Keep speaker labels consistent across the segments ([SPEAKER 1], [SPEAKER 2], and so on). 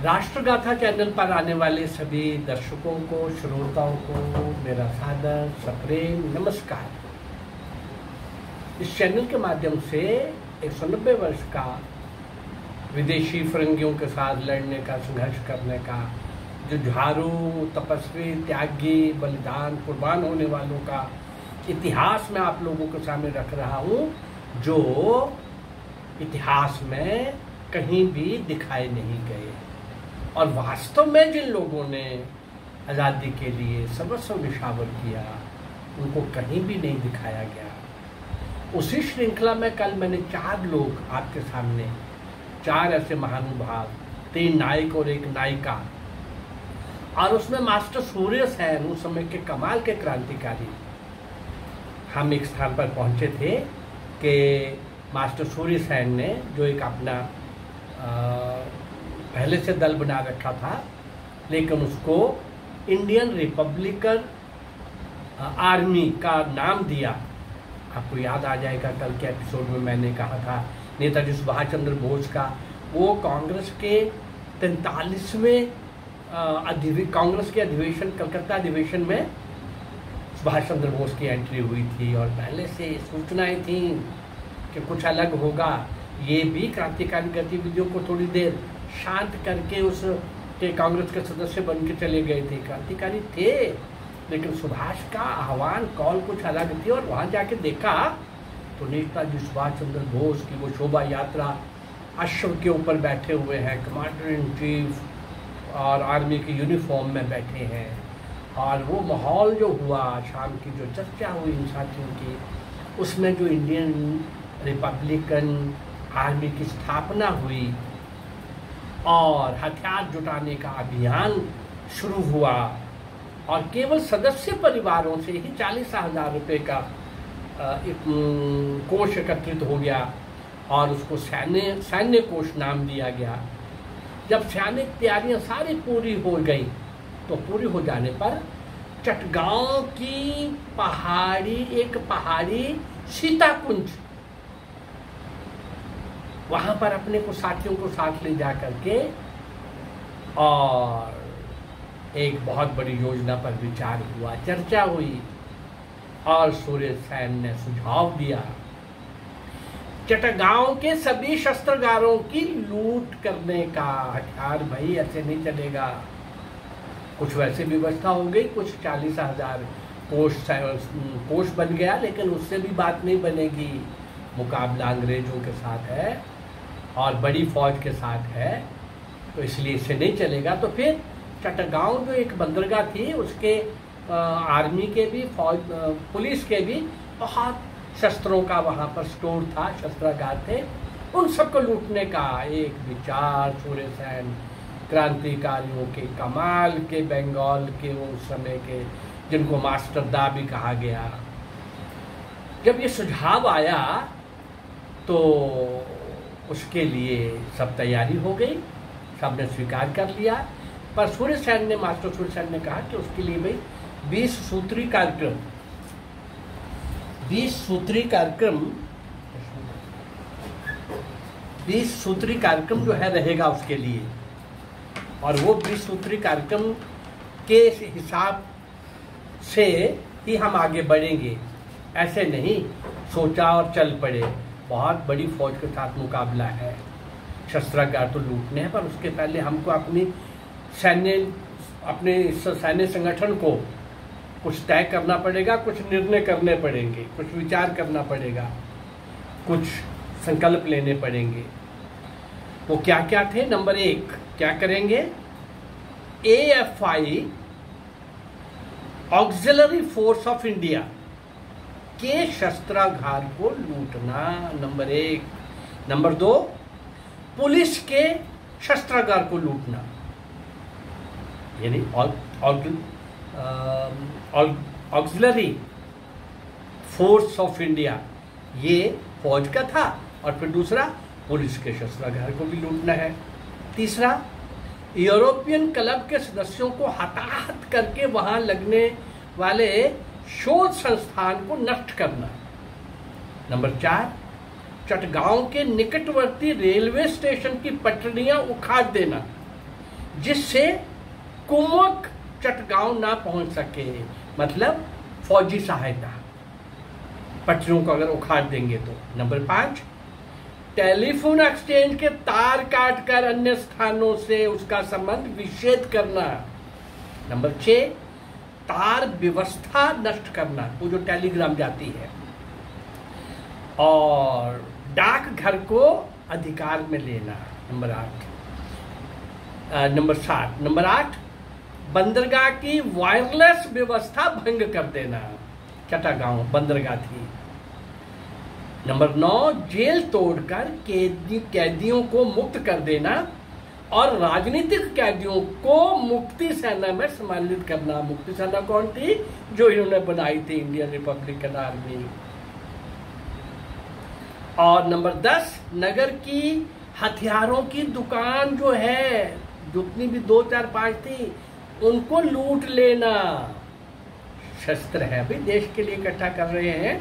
[SPEAKER 1] राष्ट्रगाथा channel पर आने वाले सभी दर्शकों को, श्रोताओं को मेरा सादर सप्रेम नमस्कार। इस चैनल के माध्यम से 190 वर्ष का विदेशी फिरंगियों के साथ लड़ने का, संघर्ष करने का, जुझारू, तपस्वी, त्यागी, बलिदान, कुर्बान होने वालों का इतिहास मैं आप लोगों के सामने रख रहा हूँ, जो इतिहास में कहीं भी दिखाए नहीं गए और वास्तव में जिन लोगों ने आज़ादी के लिए सर्वस्व निछावर किया उनको कहीं भी नहीं दिखाया गया। उसी श्रृंखला में कल मैंने 4 लोग आपके सामने, 4 ऐसे महानुभाव, 3 नायक और 1 नायिका, और उसमें मास्टर सूर्य सेन, उस समय के कमाल के क्रांतिकारी। हम एक स्थान पर पहुंचे थे कि मास्टर सूर्य सेन ने, जो एक अपना पहले से दल बना रखा था, लेकिन उसको इंडियन रिपब्लिकन आर्मी का नाम दिया। आपको याद आ जाएगा कल के एपिसोड में मैंने कहा था नेताजी सुभाष चंद्र बोस का, वो कांग्रेस के 43वें कांग्रेस के अधिवेशन, कलकत्ता अधिवेशन में सुभाष चंद्र बोस की एंट्री हुई थी और पहले से सूचनाएं थी कि कुछ अलग होगा। ये भी क्रांतिकारी गतिविधियों को थोड़ी देर शांत करके उस के कांग्रेस के सदस्य बन के चले गए थे। क्रांतिकारी थे, लेकिन सुभाष का आह्वान, कॉल कुछ अलग थी। और वहाँ जाके देखा तो नेताजी सुभाष चंद्र बोस की वो शोभा यात्रा अश्व के ऊपर बैठे हुए हैं, कमांडर इन चीफ और आर्मी की यूनिफॉर्म में बैठे हैं। और वो माहौल जो हुआ, शाम की जो चर्चा हुई इन साथियों की, उसमें जो इंडियन रिपब्लिकन आर्मी की स्थापना हुई और हथियार जुटाने का अभियान शुरू हुआ और केवल सदस्य परिवारों से ही 40,000 रुपये का एक कोष एकत्रित हो गया और उसको सैन्य कोष नाम दिया गया। जब सैनिक तैयारियां सारी पूरी हो गई तो पूरी हो जाने पर चटगांव की एक पहाड़ी सीताकुंज, वहां पर अपने को साथियों को साथ ले जा करके और एक बहुत बड़ी योजना पर विचार हुआ, चर्चा हुई और सूर्य सेन ने सुझाव दिया चटगांव के सभी शस्त्रागारों की लूट करने का। हथियार भाई ऐसे नहीं चलेगा। कुछ वैसे व्यवस्था हो गई, कुछ 40,000 कोष बन गया, लेकिन उससे भी बात नहीं बनेगी। मुकाबला अंग्रेजों के साथ है और बड़ी फौज के साथ है, तो इसलिए इससे नहीं चलेगा। तो फिर चटगांव जो एक बंदरगाह थी, उसके आर्मी के भी, फौज, पुलिस के भी बहुत शस्त्रों का वहाँ पर स्टोर था, शस्त्रागार थे। उन सबको लूटने का एक विचार सूर्य सेन, क्रांतिकारियों के, कमाल के, बंगाल के उस समय के, जिनको मास्टर दा भी कहा गया। जब ये सुझाव आया तो उसके लिए सब तैयारी हो गई, सबने स्वीकार कर लिया। पर सूर्य सेन ने, मास्टर सूर्य सेन ने कहा कि उसके लिए भाई 20 सूत्री कार्यक्रम, 20 सूत्री कार्यक्रम जो है रहेगा उसके लिए, और वो 20 सूत्री कार्यक्रम के हिसाब से ही हम आगे बढ़ेंगे। ऐसे नहीं सोचा और चल पड़े। बहुत बड़ी फौज के साथ मुकाबला है, शस्त्रागार तो लूटने हैं, पर उसके पहले हमको अपने सैन्य संगठन को कुछ तय करना पड़ेगा, कुछ निर्णय करने पड़ेंगे, कुछ विचार करना पड़ेगा, कुछ संकल्प लेने पड़ेंगे। वो क्या क्या थे? नंबर 1, क्या करेंगे? AFI, auxiliary force of India के शस्त्रागार को लूटना, नंबर 1। नंबर 2, पुलिस के शस्त्रागार को लूटना, यानी ऑक्सिलरी फोर्स ऑफ इंडिया, ये फौज का था। और फिर दूसरा, पुलिस के शस्त्रागार को भी लूटना है। तीसरा, यूरोपियन क्लब के सदस्यों को हताहत करके वहां लगने वाले शोध संस्थान को नष्ट करना। नंबर 4, चटगांव के निकटवर्ती रेलवे स्टेशन की पटरियां उखाड़ देना। जिससे कुमक चटगांव ना पहुंच सके, मतलब फौजी सहायता, पटरियों को अगर उखाड़ देंगे तो। नंबर 5, टेलीफोन एक्सचेंज के तार काटकर अन्य स्थानों से उसका संबंध विच्छेद करना। नंबर 6, तार व्यवस्था नष्ट करना, वो जो टेलीग्राम जाती है। और डाकघर को अधिकार में लेना। नंबर 7, नंबर 8, बंदरगाह की वायरलेस व्यवस्था भंग कर देना। चटागांव बंदरगाह थी। नंबर 9, जेल तोड़कर कैदियों को मुक्त कर देना और राजनीतिक कैदियों को मुक्ति सेना में सम्मानित करना। मुक्ति सेना कौन थी? जो इन्होंने बनाई थी, इंडियन रिपब्लिकन आर्मी। और नंबर 10, नगर की हथियारों की दुकान जो है, जितनी भी 2, 4, 5 थी, उनको लूट लेना। शस्त्र है अभी देश के लिए इकट्ठा कर रहे हैं,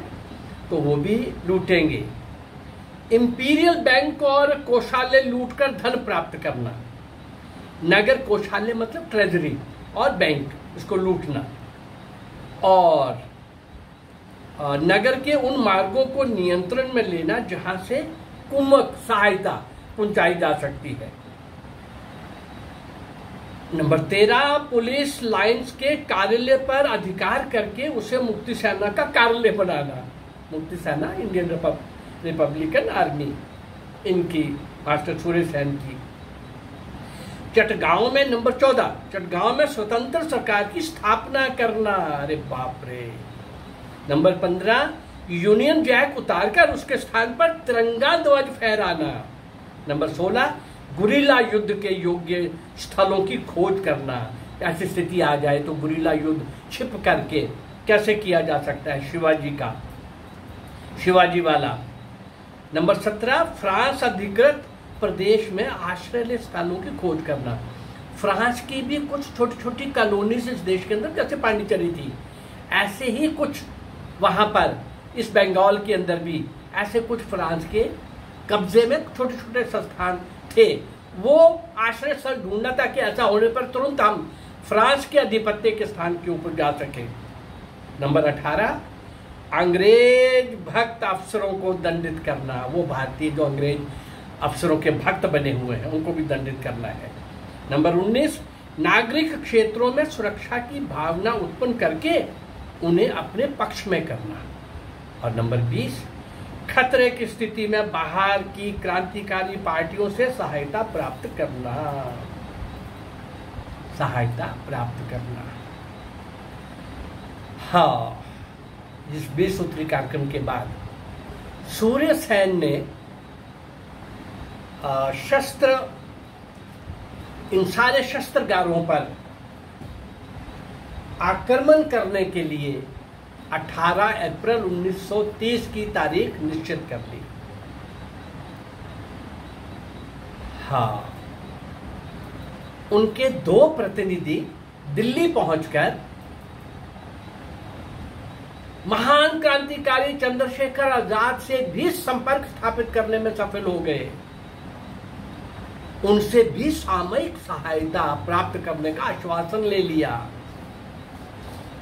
[SPEAKER 1] तो वो भी लूटेंगे। इंपीरियल बैंक और कोषालय लूटकर धन प्राप्त करना। नगर कोषालय मतलब ट्रेजरी और बैंक, इसको लूटना। और नगर के उन मार्गों को नियंत्रण में लेना जहां से कुमक सहायता पहुंचाई जा सकती है। नंबर 13, पुलिस लाइंस के कार्यालय पर अधिकार करके उसे मुक्ति सेना का कार्यालय बनाना। मुक्ति सेना इंडियन रिपब्लिकन आर्मी, इनकी मास्टर सूर्य सेन की। चटगांव में नंबर 14, चटगांव में स्वतंत्र सरकार की स्थापना करना। अरे बाप रे। नंबर 15, यूनियन जैक उतारकर उसके स्थान पर तिरंगा ध्वज फहराना। नंबर 16, गुरिल्ला युद्ध के योग्य स्थलों की खोज करना। ऐसी स्थिति आ जाए तो गुरिल्ला युद्ध छिप करके कैसे किया जा सकता है, शिवाजी वाला। नंबर 17, फ्रांस अधिकृत प्रदेश में आश्रय स्थलों की खोज करना। फ्रांस की भी कुछ छोटी छोटी कॉलोनीज इस देश के अंदर, जैसे पांडिचेरी थी, ऐसे ही कुछ वहां पर इस बंगाल के अंदर भी ऐसे कुछ फ्रांस के कब्जे में छोटे छोटे संस्थान थे। वो आश्रय स्थल ढूंढना ताकि ऐसा होने पर तुरंत हम फ्रांस के आधिपत्य के स्थान के ऊपर जा सके। नंबर 18, अंग्रेज भक्त अफसरों को दंडित करना। वो भारतीय जो अंग्रेज अफसरों के भक्त बने हुए हैं उनको भी दंडित करना है। नंबर 19, नागरिक क्षेत्रों में सुरक्षा की भावना उत्पन्न करके उन्हें अपने पक्ष में करना। और नंबर 20, खतरे की स्थिति में बाहर की क्रांतिकारी पार्टियों से सहायता प्राप्त करना। हाँ, इस 20 सूत्री कार्यक्रम के बाद सूर्य सेन ने इन सारे शस्त्रगारों पर आक्रमण करने के लिए 18 अप्रैल 1930 की तारीख निश्चित कर ली। हाँ, उनके 2 प्रतिनिधि दिल्ली पहुंचकर महान क्रांतिकारी चंद्रशेखर आजाद से भी संपर्क स्थापित करने में सफल हो गए। उनसे भी सामयिक सहायता प्राप्त करने का आश्वासन ले लिया।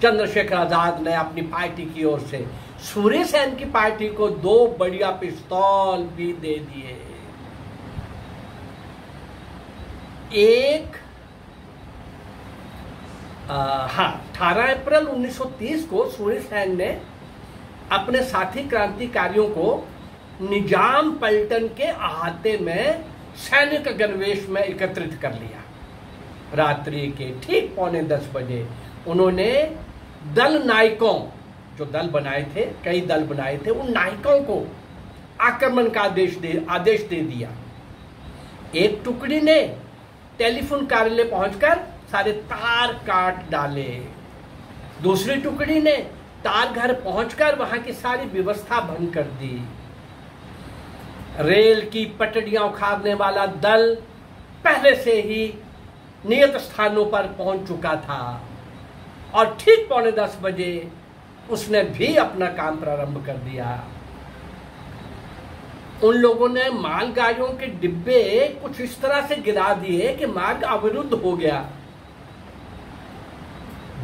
[SPEAKER 1] चंद्रशेखर आजाद ने अपनी पार्टी की ओर से सूर्य सेन की पार्टी को 2 बढ़िया पिस्तौल भी दे दिए। एक 18 अप्रैल 1930 को सूर्य सेन ने अपने साथी क्रांतिकारियों को निजाम पलटन के अहाते में सैनिक गणवेश में एकत्रित कर लिया। रात्रि के ठीक 9:45 बजे उन्होंने दल नायकों, जो दल बनाए थे, कई दल बनाए थे, उन नायकों को आक्रमण का आदेश दे दिया। एक टुकड़ी ने टेलीफोन कार्यालय पहुंचकर सारे तार काट डाले। दूसरी टुकड़ी ने तार घर पहुंचकर वहां की सारी व्यवस्था भंग कर दी। रेल की पटड़ियां उखाड़ने वाला दल पहले से ही नियत स्थानों पर पहुंच चुका था और ठीक 9:45 बजे उसने भी अपना काम प्रारंभ कर दिया। उन लोगों ने मालगाड़ियों के डिब्बे कुछ इस तरह से गिरा दिए कि मार्ग अवरुद्ध हो गया।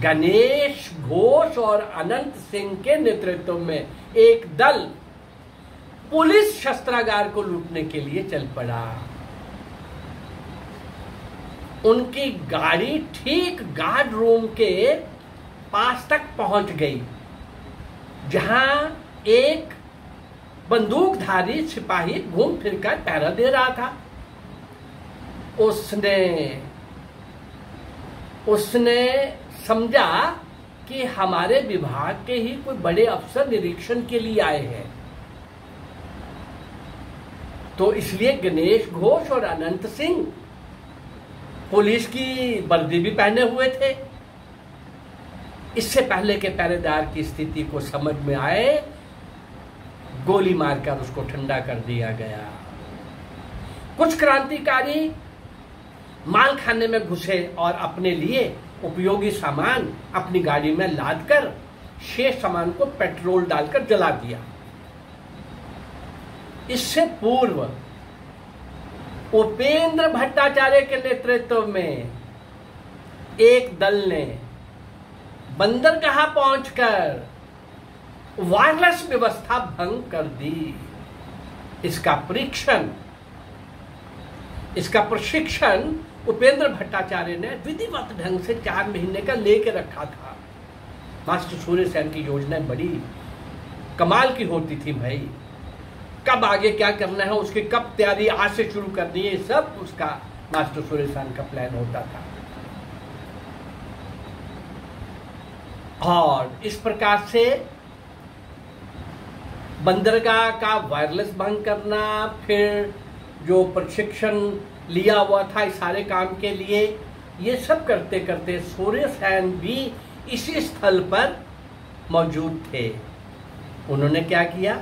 [SPEAKER 1] गणेश घोष और अनंत सिंह के नेतृत्व में एक दल पुलिस शस्त्रागार को लूटने के लिए चल पड़ा। उनकी गाड़ी ठीक गार्ड रूम के पास तक पहुंच गई, जहां एक बंदूकधारी सिपाही घूम फिरकर पहरा दे रहा था। उसने समझा कि हमारे विभाग के ही कोई बड़े अफसर निरीक्षण के लिए आए हैं, तो इसलिए गणेश घोष और अनंत सिंह पुलिस की वर्दी भी पहने हुए थे। इससे पहले के पहरेदार की स्थिति को समझ में आए, गोली मारकर उसको ठंडा कर दिया गया। कुछ क्रांतिकारी माल खाने में घुसे और अपने लिए उपयोगी सामान अपनी गाड़ी में लादकर शेष सामान को पेट्रोल डालकर जला दिया। इससे पूर्व उपेंद्र भट्टाचार्य के नेतृत्व में एक दल ने बंदरगाह पहुंचकर वायरलेस व्यवस्था भंग कर दी। इसका प्रशिक्षण उपेंद्र भट्टाचार्य ने विधिवत ढंग से 4 महीने का लेके रखा था। मास्टर सूर्य सेन की योजनाएं बड़ी कमाल की होती थी भाई। कब आगे क्या करना है, उसकी कब तैयारी आज से शुरू करनी है, सब उसका मास्टर सूर्य सेन का प्लान होता था। और इस प्रकार से बंदरगाह का वायरलेस भंग करना, फिर जो प्रशिक्षण लिया हुआ था इस सारे काम के लिए, ये सब करते करते सूर्य सेन भी इसी स्थल पर मौजूद थे। उन्होंने क्या किया,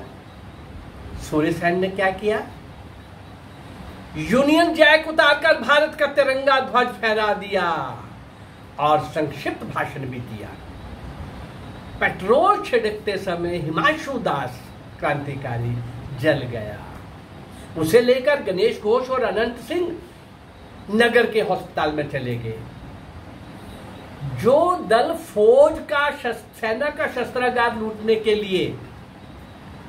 [SPEAKER 1] सूर्य सेन ने क्या किया, यूनियन जैक उतारकर भारत का तिरंगा ध्वज फहरा दिया और संक्षिप्त भाषण भी दिया। पेट्रोल छिड़कते समय हिमांशु दास क्रांतिकारी जल गया। उसे लेकर गणेश घोष और अनंत सिंह नगर के अस्पताल में चले गए। जो दल फौज का सेना का शस्त्रागार लूटने के लिए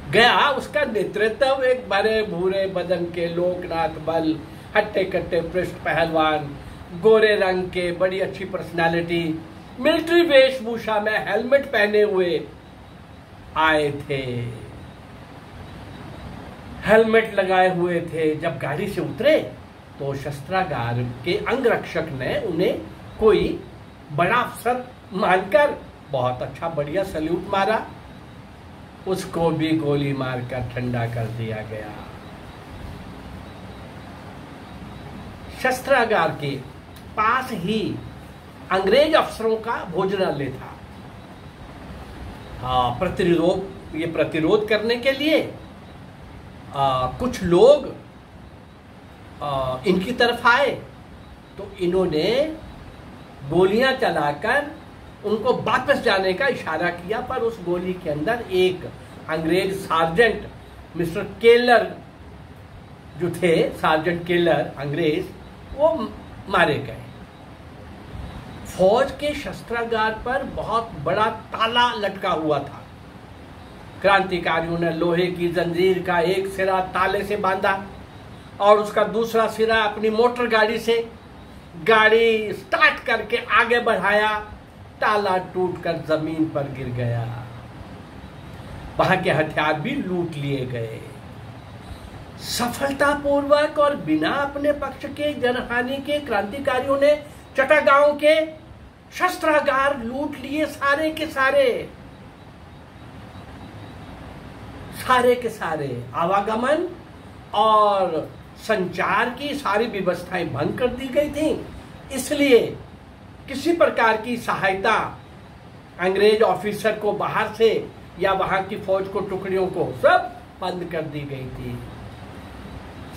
[SPEAKER 1] गया, उसका नेतृत्व एक बड़े भूरे बदन के लोकनाथ बल, हट्टे कट्टे पृष्ठ पहलवान, गोरे रंग के, बड़ी अच्छी पर्सनालिटी, मिलिट्री वेशभूषा में हेलमेट पहने हुए आए थे, हेलमेट लगाए हुए थे। जब गाड़ी से उतरे तो शस्त्रागार के अंगरक्षक ने उन्हें कोई बड़ा अफसर मानकर बहुत अच्छा बढ़िया सल्यूट मारा। उसको भी गोली मारकर ठंडा कर दिया गया। शस्त्रागार के पास ही अंग्रेज अफसरों का भोजनालय था। प्रतिरोध करने के लिए कुछ लोग इनकी तरफ आए, तो इन्होंने गोलियां चलाकर उनको वापस जाने का इशारा किया, पर उस गोली के अंदर एक अंग्रेज सार्जेंट मिस्टर केलर जो थे, सार्जेंट केलर अंग्रेज, वो मारे गए। फौज के शस्त्रागार पर बहुत बड़ा ताला लटका हुआ था। क्रांतिकारियों ने लोहे की जंजीर का एक सिरा ताले से बांधा और उसका दूसरा सिरा अपनी मोटर गाड़ी से गाड़ी स्टार्ट करके आगे बढ़ाया। ताला टूटकर जमीन पर गिर गया। वहां के हथियार भी लूट लिए गए। सफलतापूर्वक और बिना अपने पक्ष के जनहानि के क्रांतिकारियों ने चटागांव के शस्त्रागार लूट लिए, सारे के सारे। आवागमन और संचार की सारी व्यवस्थाएं भंग कर दी गई थी, इसलिए किसी प्रकार की सहायता अंग्रेज ऑफिसर को बाहर से या वहां की फौज को, टुकड़ियों को, सब बंद कर दी गई थी।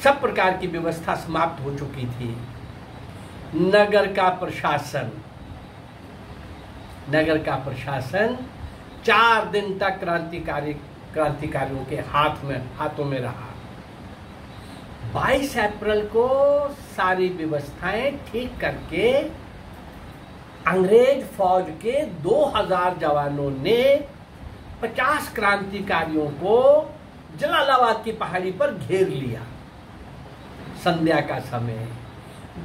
[SPEAKER 1] सब प्रकार की व्यवस्था समाप्त हो चुकी थी। नगर का प्रशासन 4 दिन तक क्रांतिकारियों के हाथों में रहा। 22 अप्रैल को सारी व्यवस्थाएं ठीक करके अंग्रेज फौज के 2000 जवानों ने 50 क्रांतिकारियों को जलालाबाद की पहाड़ी पर घेर लिया। संध्या का समय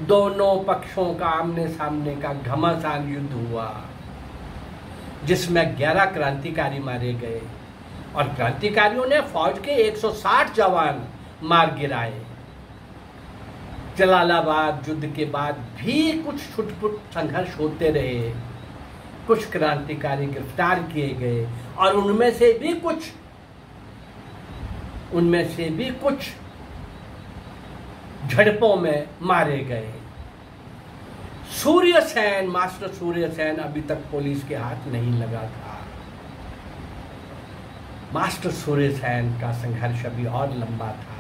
[SPEAKER 1] दोनों पक्षों का आमने सामने का घमासान युद्ध हुआ, जिसमें 11 क्रांतिकारी मारे गए और क्रांतिकारियों ने फौज के 160 जवान मार गिराए। जलालाबाद युद्ध के बाद भी कुछ छुटपुट संघर्ष होते रहे, कुछ क्रांतिकारी गिरफ्तार किए गए और उनमें से भी कुछ झड़पों में मारे गए। सूर्यसेन, मास्टर सूर्यसेन अभी तक पुलिस के हाथ नहीं लगा था। मास्टर सूर्यसेन का संघर्ष अभी और लंबा था।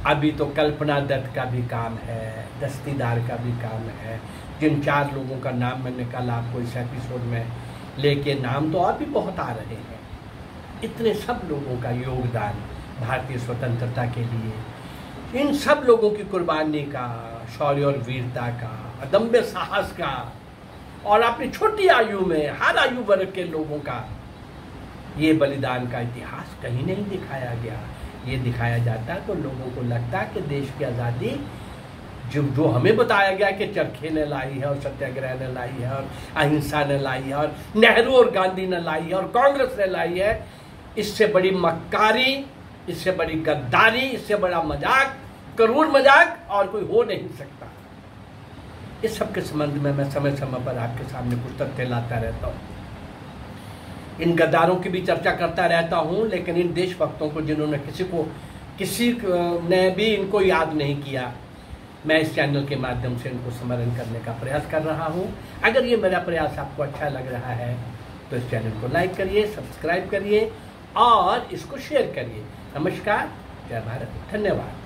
[SPEAKER 1] अभी तो कल्पना दत्त का भी काम है, दस्तीदार का भी काम है, जिन 4 लोगों का नाम मैंने कल आपको इस एपिसोड में लेके, नाम तो और भी बहुत आ रहे हैं। इतने सब लोगों का योगदान भारतीय स्वतंत्रता के लिए, इन सब लोगों की कुर्बानी का, शौर्य और वीरता का, अदम्य साहस का, और अपनी छोटी आयु में हर आयु वर्ग के लोगों का ये बलिदान का इतिहास कहीं नहीं दिखाया गया। ये दिखाया जाता तो लोगों को लगता कि देश की आज़ादी जो हमें बताया गया कि चरखे ने लाई है और सत्याग्रह ने लाई है और अहिंसा ने लाई है और नेहरू और गांधी ने लाई है और कांग्रेस ने लाई है, इससे बड़ी मक्कारी, इससे बड़ी गद्दारी, इससे बड़ा मजाक, करूर मजाक और कोई हो नहीं सकता। इस सब के संबंध में मैं समय समय पर आपके सामने कुछ तथ्य लाता रहता हूँ। इन गद्दारों की भी चर्चा करता रहता हूँ, लेकिन इन देशभक्तों को जिन्होंने किसी ने भी इनको याद नहीं किया, मैं इस चैनल के माध्यम से इनको स्मरण करने का प्रयास कर रहा हूँ। अगर ये मेरा प्रयास आपको अच्छा लग रहा है तो इस चैनल को लाइक करिए, सब्सक्राइब करिए और इसको शेयर करिए। नमस्कार, जय भारत, धन्यवाद।